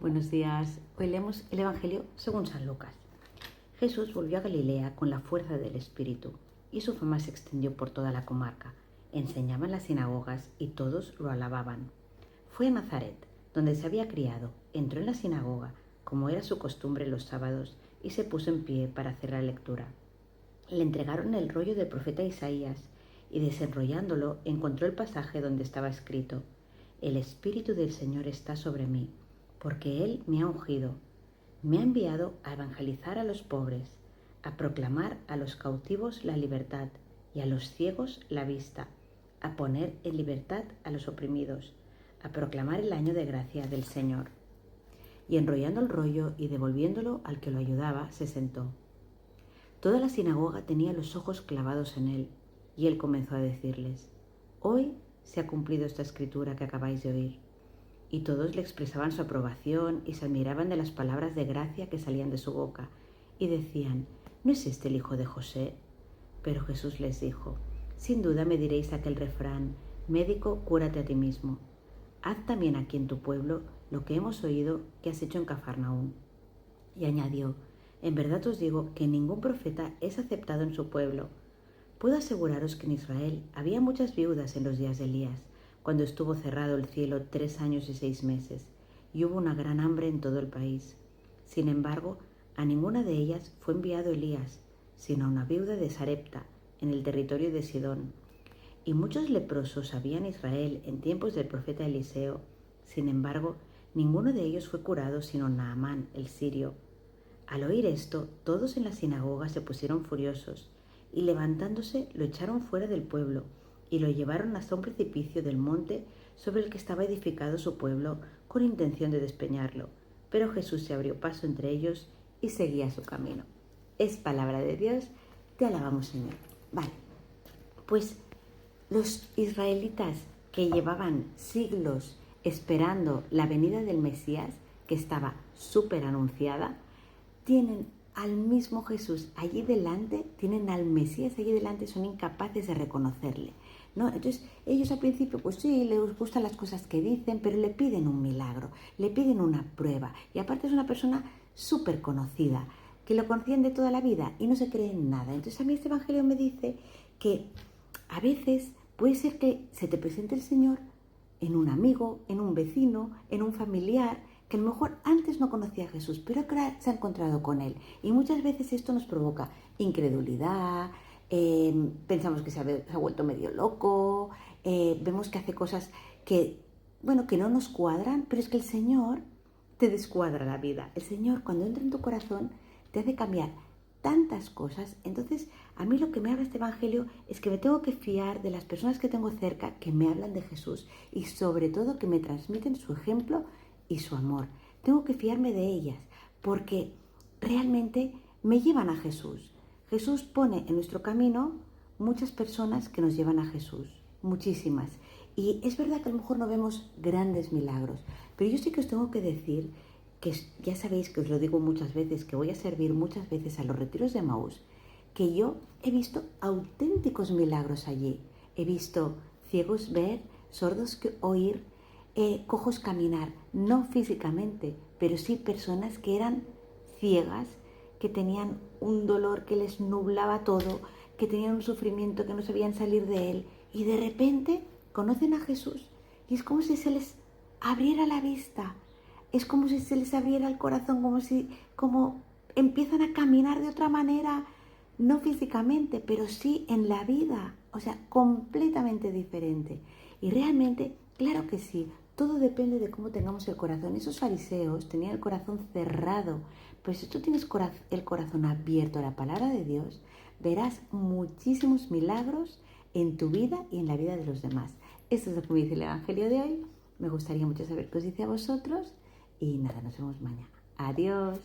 Buenos días. Hoy leemos el Evangelio según San Lucas. Jesús volvió a Galilea con la fuerza del Espíritu y su fama se extendió por toda la comarca. Enseñaba en las sinagogas y todos lo alababan. Fue a Nazaret, donde se había criado, entró en la sinagoga, como era su costumbre los sábados, y se puso en pie para hacer la lectura. Le entregaron el rollo del profeta Isaías y desenrollándolo encontró el pasaje donde estaba escrito: El Espíritu del Señor está sobre mí, porque Él me ha ungido, me ha enviado a evangelizar a los pobres, a proclamar a los cautivos la libertad y a los ciegos la vista, a poner en libertad a los oprimidos, a proclamar el año de gracia del Señor. Y enrollando el rollo y devolviéndolo al que lo ayudaba, se sentó. Toda la sinagoga tenía los ojos clavados en él, y él comenzó a decirles: Hoy se ha cumplido esta escritura que acabáis de oír. Y todos le expresaban su aprobación y se admiraban de las palabras de gracia que salían de su boca, y decían: ¿No es este el hijo de José? Pero Jesús les dijo: Sin duda me diréis aquel refrán: médico, cúrate a ti mismo. Haz también aquí en tu pueblo lo que hemos oído que has hecho en Cafarnaúm. Y añadió: En verdad os digo que ningún profeta es aceptado en su pueblo. Puedo aseguraros que en Israel había muchas viudas en los días de Elías, cuando estuvo cerrado el cielo 3 años y 6 meses, y hubo una gran hambre en todo el país. Sin embargo, a ninguna de ellas fue enviado Elías, sino a una viuda de Sarepta, en el territorio de Sidón. Y muchos leprosos había en Israel en tiempos del profeta Eliseo. Sin embargo, ninguno de ellos fue curado sino Naamán, el sirio. Al oír esto, todos en la sinagoga se pusieron furiosos, y levantándose lo echaron fuera del pueblo, y lo llevaron hasta un precipicio del monte sobre el que estaba edificado su pueblo, con intención de despeñarlo. Pero Jesús se abrió paso entre ellos y seguía su camino. Es palabra de Dios, te alabamos, Señor. Vale, pues los israelitas que llevaban siglos esperando la venida del Mesías, que estaba súper anunciada, tienen al mismo Jesús allí delante, tienen al Mesías allí delante, son incapaces de reconocerle, ¿no? Entonces ellos al principio pues sí, les gustan las cosas que dicen, pero le piden un milagro, le piden una prueba, y aparte es una persona súper conocida, que lo conocían de toda la vida y no se creen nada. Entonces a mí este evangelio me dice que a veces puede ser que se te presente el Señor en un amigo, en un vecino, en un familiar, que a lo mejor antes no conocía a Jesús, pero ahora se ha encontrado con Él. Y muchas veces esto nos provoca incredulidad, pensamos que se ha vuelto medio loco, vemos que hace cosas que no nos cuadran, pero es que el Señor te descuadra la vida. El Señor, cuando entra en tu corazón, te hace cambiar tantas cosas. Entonces, a mí lo que me habla este evangelio es que me tengo que fiar de las personas que tengo cerca, que me hablan de Jesús y sobre todo que me transmiten su ejemplo y su amor. Tengo que fiarme de ellas porque realmente me llevan a Jesús. Jesús pone en nuestro camino muchas personas que nos llevan a Jesús, muchísimas. Y es verdad que a lo mejor no vemos grandes milagros, pero yo sí que os tengo que decir que ya sabéis que os lo digo muchas veces, que voy a servir muchas veces a los retiros de Emaús, que yo he visto auténticos milagros allí. He visto ciegos ver, sordos oír, cojos caminar, no físicamente, pero sí personas que eran ciegas, que tenían un dolor que les nublaba todo, que tenían un sufrimiento que no sabían salir de él, y de repente conocen a Jesús y es como si se les abriera la vista. Es como si se les abriera el corazón, como empiezan a caminar de otra manera, no físicamente, pero sí en la vida, o sea, completamente diferente. Y realmente, claro que sí, todo depende de cómo tengamos el corazón. Esos fariseos tenían el corazón cerrado, pues si tú tienes el corazón abierto a la palabra de Dios, verás muchísimos milagros en tu vida y en la vida de los demás. Esto es lo que me dice el Evangelio de hoy. Me gustaría mucho saber qué os dice a vosotros. Y nada, nos vemos mañana. Adiós.